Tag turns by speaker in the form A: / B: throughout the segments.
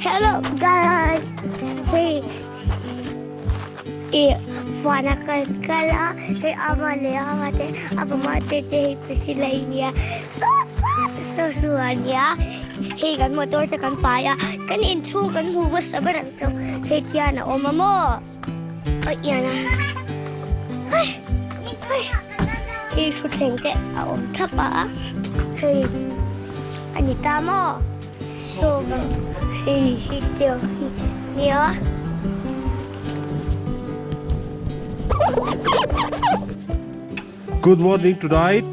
A: Hello guys. Hey. Wana kala hey amale amate abamate te pesilainya. So suanya. Hey kan motor ta kan paya kan inchu kan huwa sabaran so hey tiana o mamo. Ay yana. Hey. Hey shutengke om thapa. Hey. Anita mo. So hey still yeah.
B: Good morning tonight.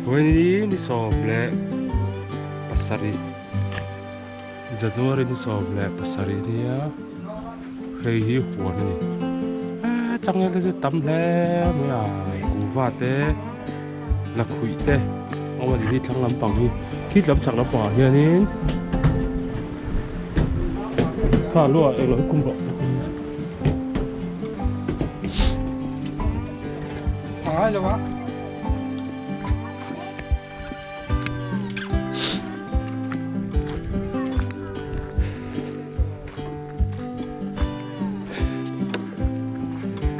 B: When ni soble pasari. Januari ni soble pasari ni ya. Hey hi huan ni. Chẳng lẽ là tắm lẽ mới à cú va té là khủy té. Ông mà đi thằng làm bằng đi, khi làm chẳng làm bằng như thế. Cả lúa ở lối cung bọc. Ai là vậy?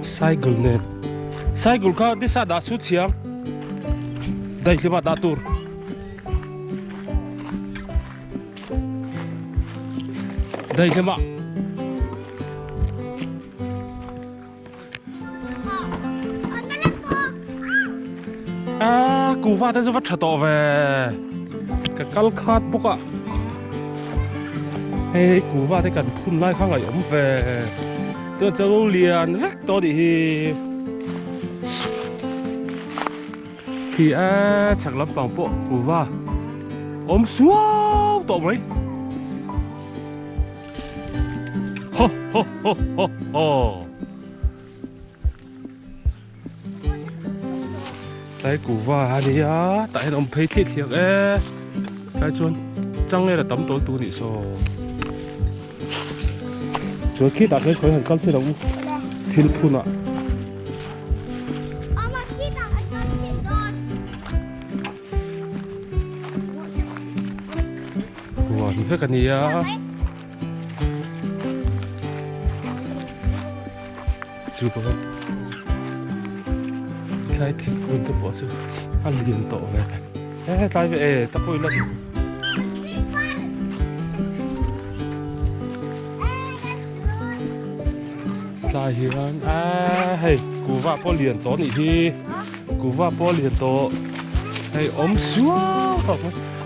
B: Cycle net. Cycle ka di sa da sut siang. Dai lima datur. Dai lima. Cú va tới rất chặt tỏ về cái cal khát bốc ạ. Hey, cú va tới cần phun lại khang lại ống về. Tôi cháu liền vắt to đi thì chẳng lắm bằng bộ cú va ôm xuống tổ mấy ho ho ho ho ho. Đấy cú va đi á tại ông thấy thiệt thiệt cái chuan chẳng lẽ là tấm tối tu đi so rồi khi đặt cái khối hàng cân sẽ đâu thiên phun ạ. Wow, như thế cái này á. Chưa có. Trái thiên quân tôi bỏ xuống ăn liền tổ về. Tay về tập bôi lên. Tại hiện hey cú va po liền tổ này thì cú va po liền tổ hey ôm xuống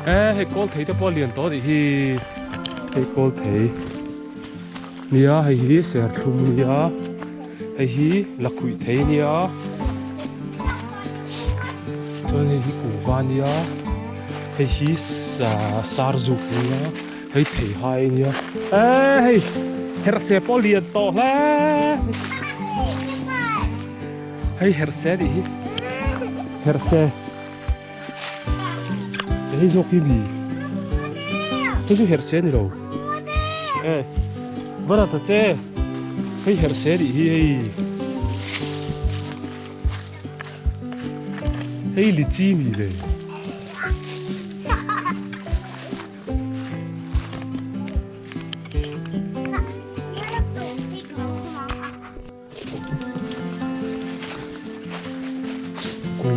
B: hey cô thấy cho po liền tổ này thì hey cô thấy nia hey hi sẽ thùng nia hey hi là quỷ thấy nia cho nên hi cú va nia hey hi sar dục nia hey thấy hai nia hey herse po liền tổ la hey herse đi herse hey zo cái gì cái gì herse này đâu vợ ta che hey herse đi hey li chi mi đây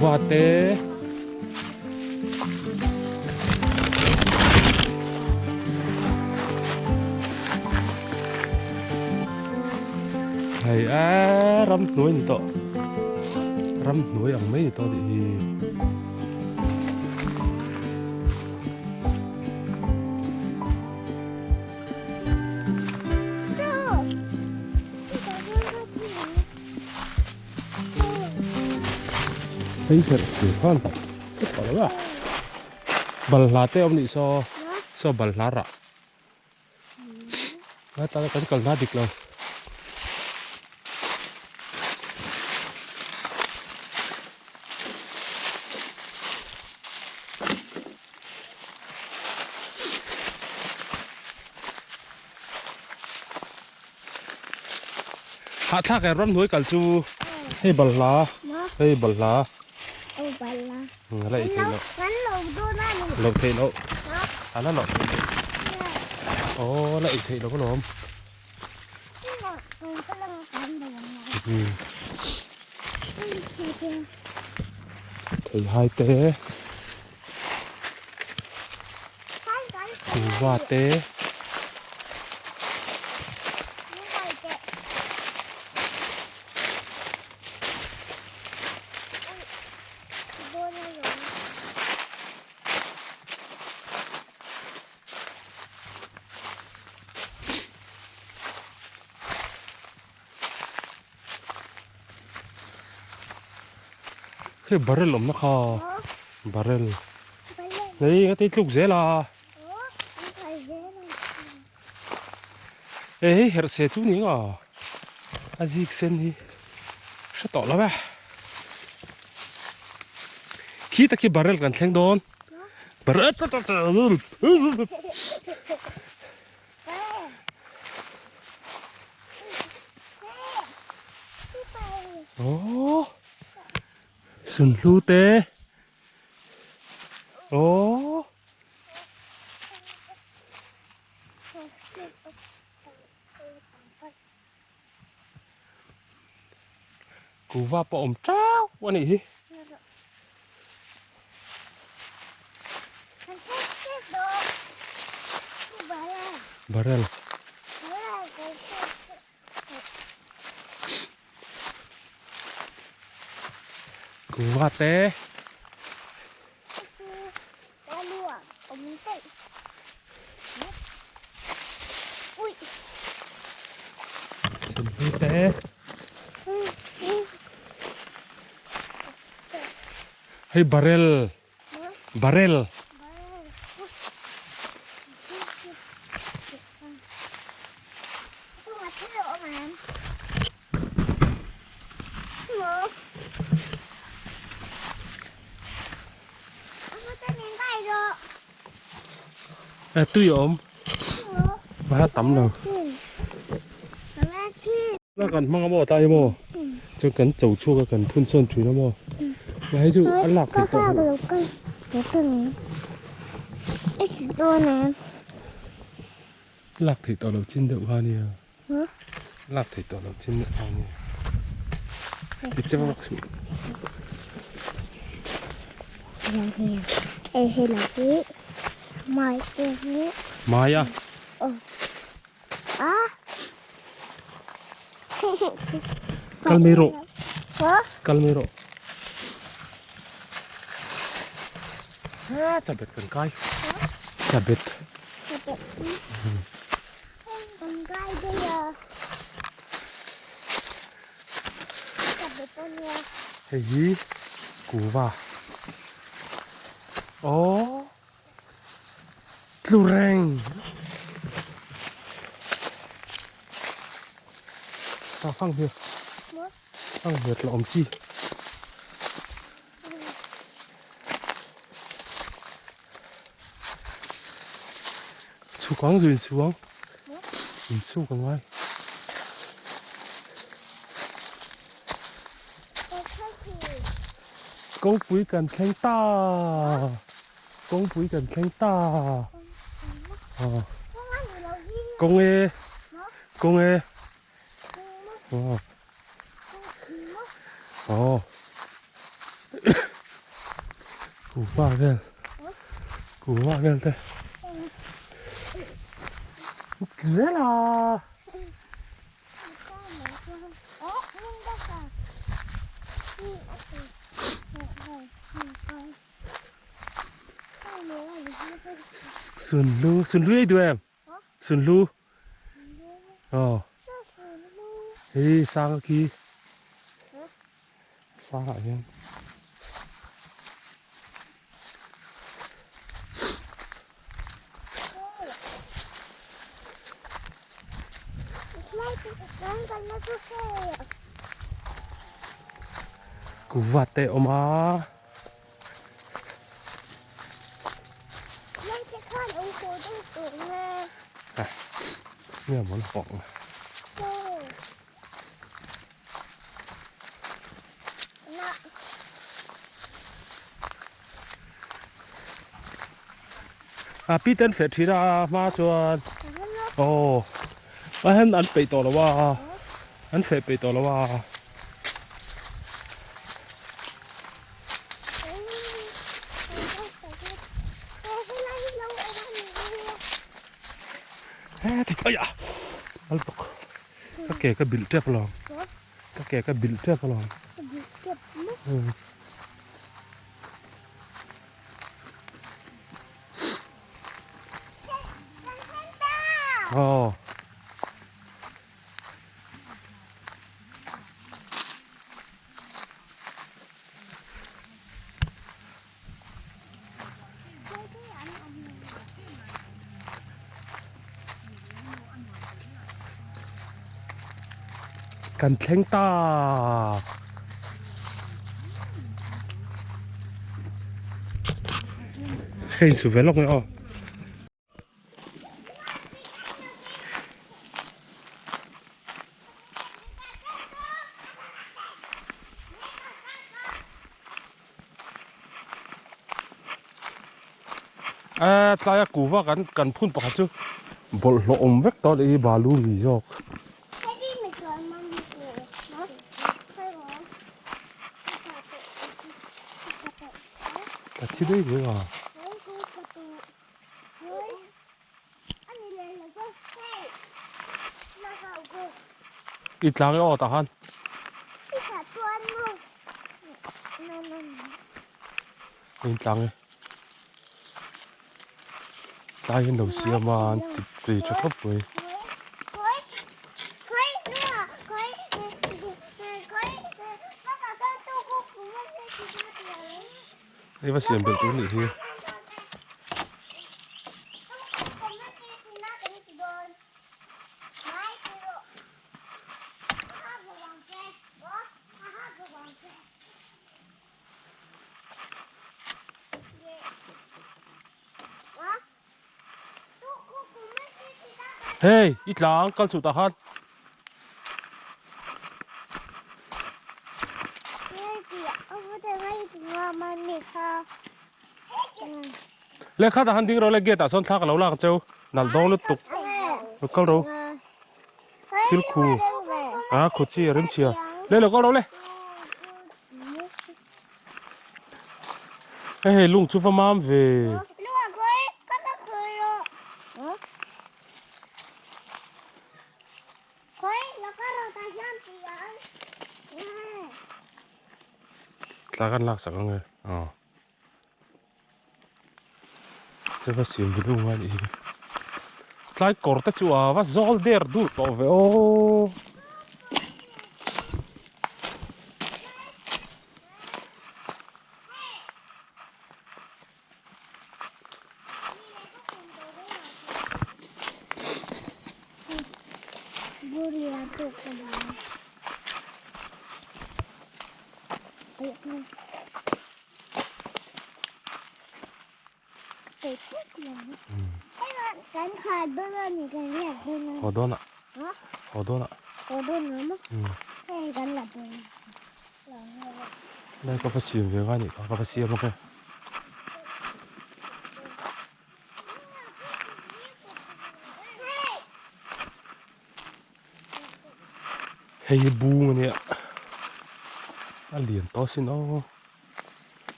B: va té thầy rắm núi to rắm núi ăn mấy to thì thấy thật sự hơn cái đó là bal lá té ông đi so bal lá rạ nó ta cần cần lá địch lâu hạ thác cái rắm núi cả chú hay bal lá hay bal lá lại thế nó lâu thế nó à nó lộn ồ lại thì nó có lộn thì hai té thì ba té cái barrel lắm nó kho barrel đấy cái lúc dễ là ê hết xe chú nhỉ à azik sen đi sao tỏ lắm à khi ta khi barrel gần thang đón barrel ồ sườn lưu tê ồ cú va bom traoวันนี้barrel cú va té sườn lưu té hey barrel barrel à tui ôm ba tắm rồi nó cần mang bộ tay mò cho cần chầu chua cái cần phun sơn chuối nó mò mà hay chú ăn lạc thì tao lạc thì tao đầu chín đậu hoa nè lạc thì tao đầu chín đậu hoa nè ít chứ không
A: hay là cái mai cái
B: mai à calmero calmero à chả biết cần coi chả biết
A: con gai bây giờ chả biết con nha
B: hey gì cú va ồ Lureng sao phăng huyệt là ông chi chú quáng rồi xuống nhìn su còn ngay công quý cần khen ta công quý cần khen ta công ê công ê ồ củ va ghê thế thế là sườn lưu ấy em sườn lưu ê sang kia sang lại em cú vặt tệ ôm á nghe muốn phỏng พี่เต้นเฟรทีรามาจวนโอ้ว่าอันไปต่อแล้วว่าอันเฟรไปต่อแล้วว่าเฮ้ยเอ้ยอันตกก็แกก็บิลเทียบลองก็แกก็บิลเทียบลองอ๋อกันแข่งตาเฮ้ยสุดเวลอกเลยอ๋อตายกูว่ากันพุ่นปะจูบอลลมเวกตอนนี้บาลูมีจอกแต่ที่ได้เยอะอ่ะอีกหลังอ๋อตาฮันอีกหลังตายเห็นดอกเสียมาติดตีจะทับไปนี่ว่าเสียงเป็นตัวนี้ที่เฮ้ยอีกหลังกันสุดตาฮันเล็กข้าตาฮันดิ้งเราเล็กเกตแต่ส่วนทักเราลากเจ้านั่นโดนลุตุกลุกเข้าเราทิลคูขุดชีริมเชียเล่นเราก็เราเลยเฮ้ยลุงชูฟ้ามามเวลากันลากสักไงอ๋อจะว่าเสียงเป็นยังไงอีกลายกอร์ตชัวว่าโซลเดอร์ดูต่อเวโอ
A: กันขาดด้วยนี่กันอยากด้วยนะ
B: ขอโดนอ่ะขอโดนอ่ะ
A: Có đun nữaมั้งให้กันหลับเลย
B: ได้ก็ไปเสียงเยอะกันอีกก็ไปเสียงมันก็เฮ้ยบูมันเนี่ยเหรียญโตสินอ๋อ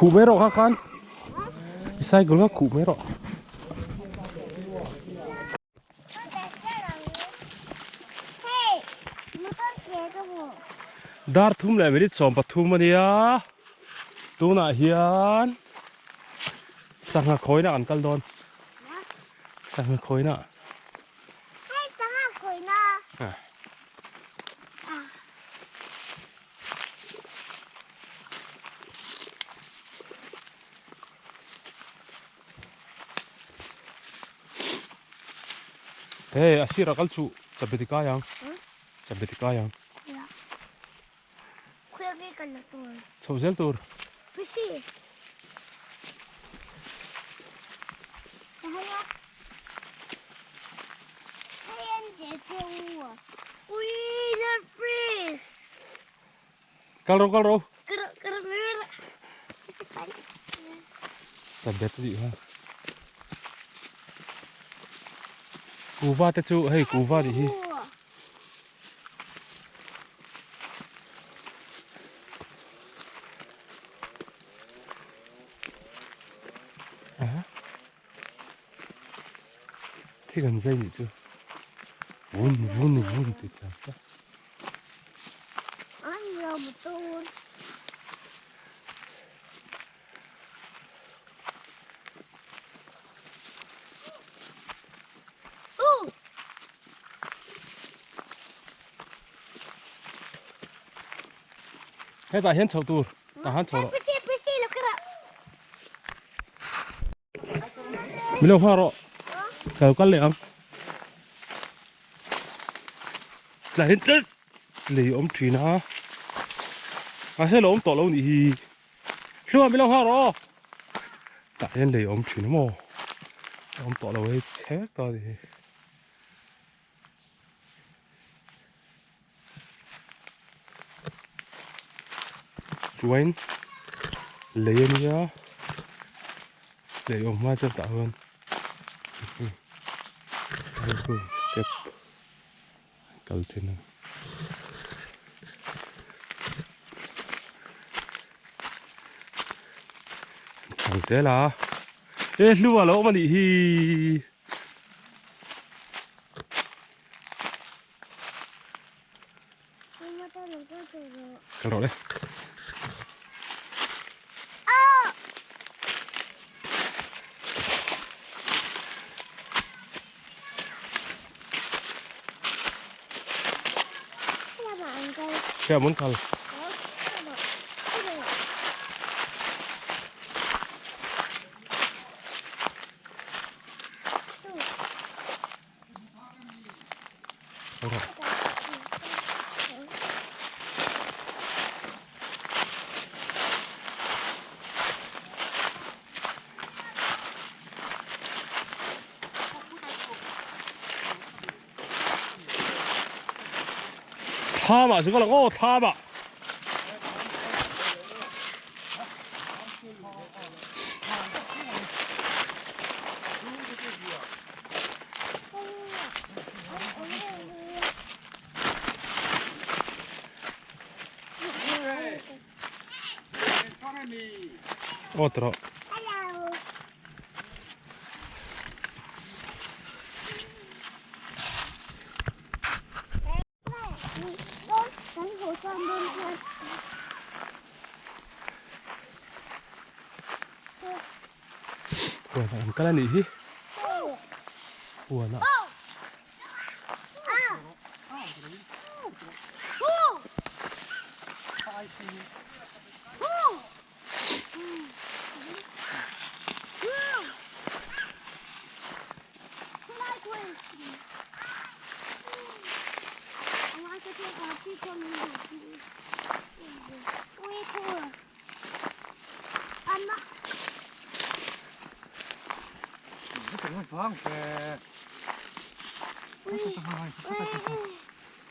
B: ขู่ไม่หรอกคันใส่ก็แล้วขู่ไม่หรอกดาร์ทุ่มเลยไม่ได้สอมปฐุมมันเนี่ยตัวน่ะเฮียนสังหะคอยน่ะอันกัลดอนสังหะคอยน่ะ
A: ให้สังหารคุยนะ
B: Hei, asira kalsu. Sampai di kayang. Sampai di kayang.
A: 여기 갈라도.
B: Chau tur.
A: 그치? 하야. 하얀 제주우와. We the free.
B: Kalro kalro.
A: 그러.
B: Sampai tu ha. Kuva te chu, hei kuva di hi. Thế gần dây nhỉ chưa? Vun từ chả.
A: 아니야, 뭐 또.
B: Hết tại hiến chậu tur, ta hắn chậu.
A: Pisi, lo kira.
B: Mình đâu hoa rồi. Cầu cắt lẹ không? Là hiến chết. Lì ôm thủy nó. À sẽ là ôm tỏ lâu nhỉ. Lúc mình đâu hoa rồi. Tại hiến lì ôm thủy nó mò. Ôm tỏ lâu ấy chết to thì. Chuối lấy nhá, để ôm hoa cho tạo hơn. Step cầu trên này. Chẳng thế là, ê lưu vào lỗ mà đi hi. Cái đó đấy. Kaya muốn thal. Tha mà, chứ có là ngô tha mà. Otro. Buồn à, cái này nhỉ? Buồn à.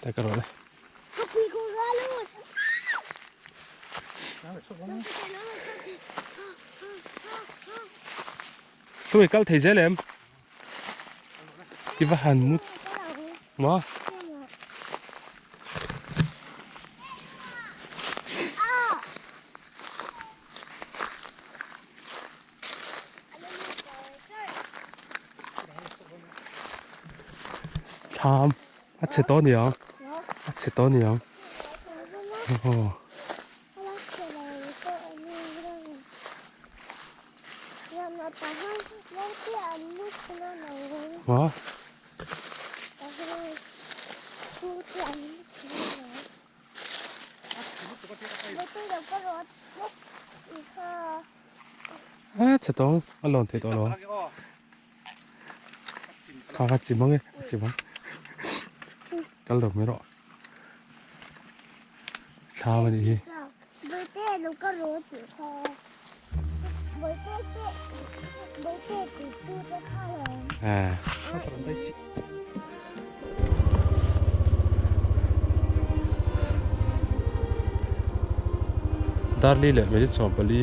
B: Đây cái rồi đấy. Tôi cái thấy dễ lắm. Đi vào hàn mút. Mà. 참, 아채 떠니야. 아채 떠니야. 뭐? 아, 채 떠. 얼른 돼 떠. Kau kat cimang ya, cimang. Kalauไม่รอเช้าวันนี้
A: Bữa tết nó có rửa chữ kho. Bữa tết thì tôi sẽ kho rồi.
B: ดาร์ลี่เลยไม่ใช่สอบปลี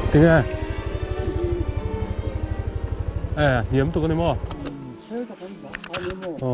B: เป็นไงเหี้ยมตัวนี้มั้งอ๋อ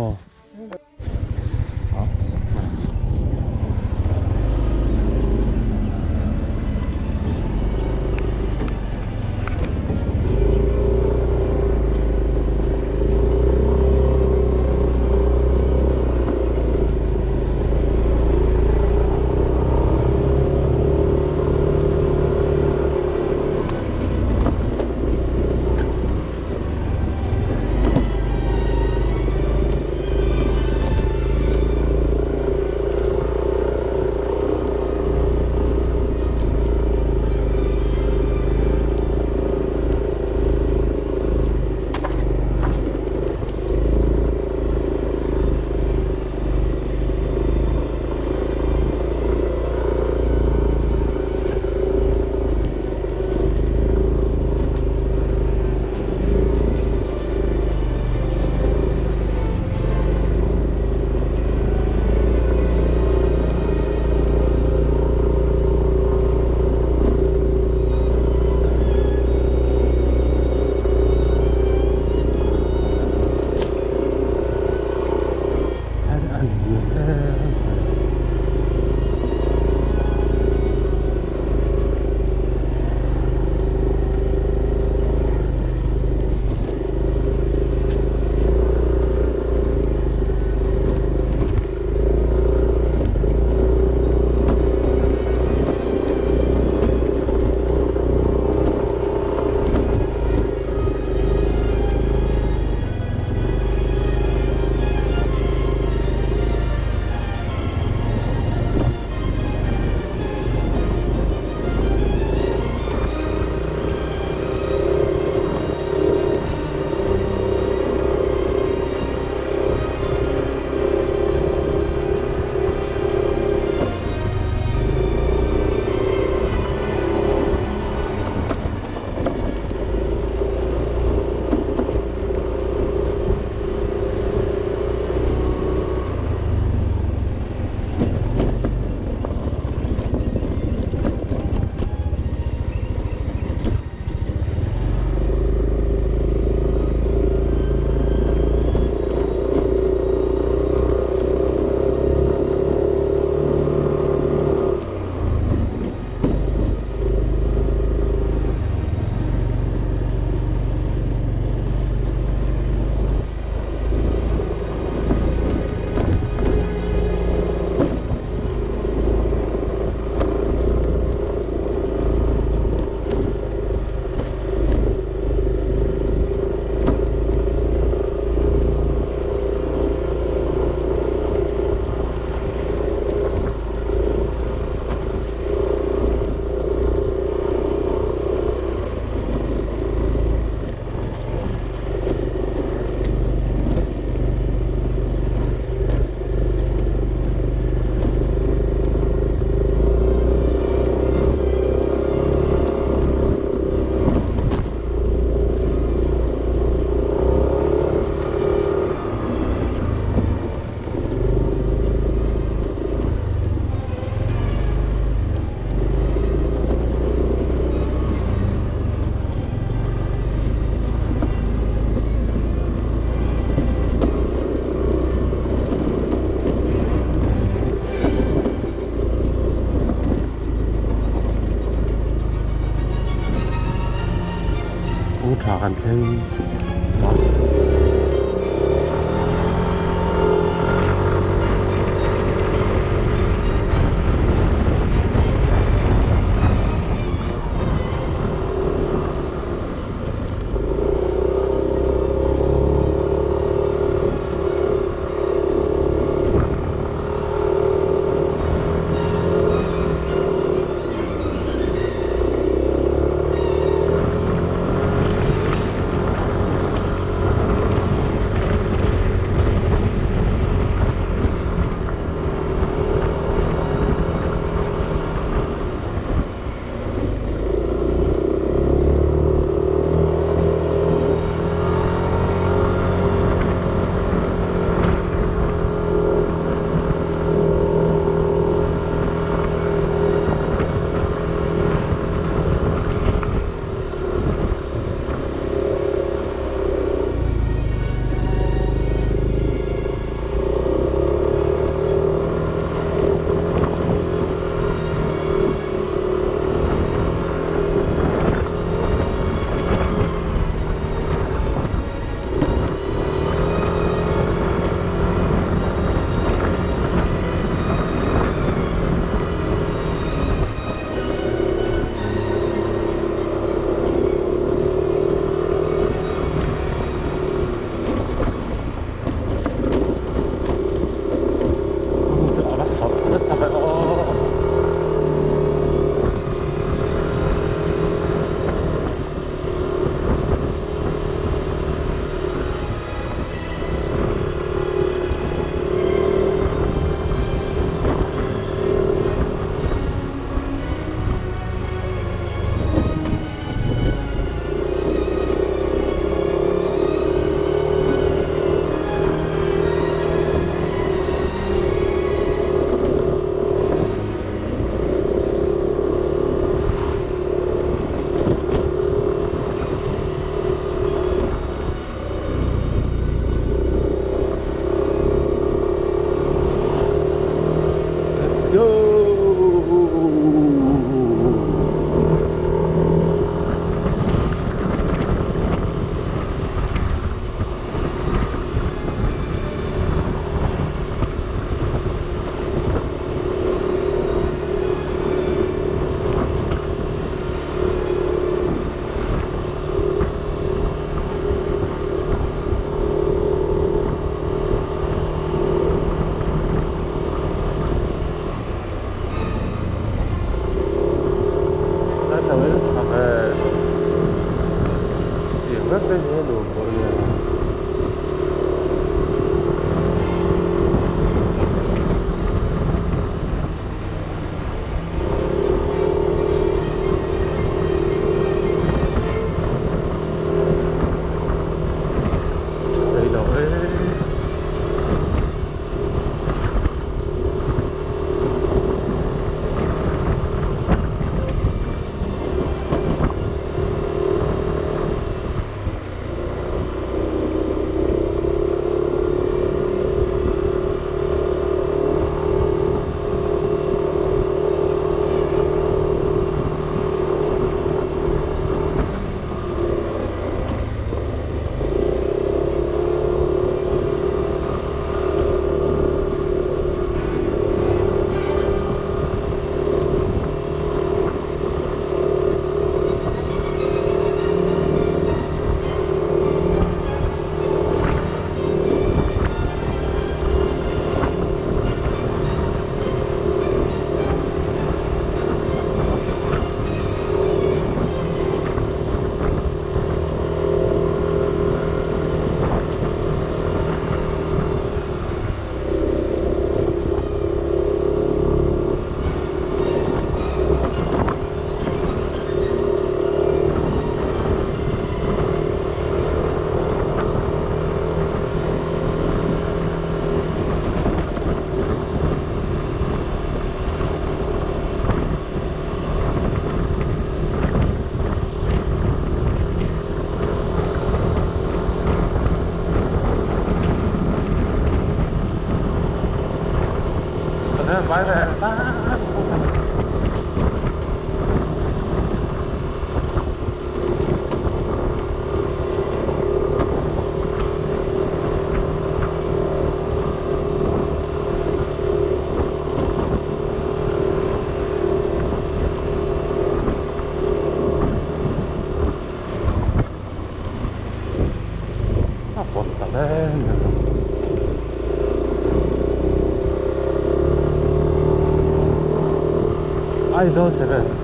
B: hành thêm đó. quái về ISO 7.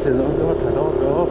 B: sử dụng cho thả đó đó.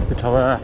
B: cái cháu à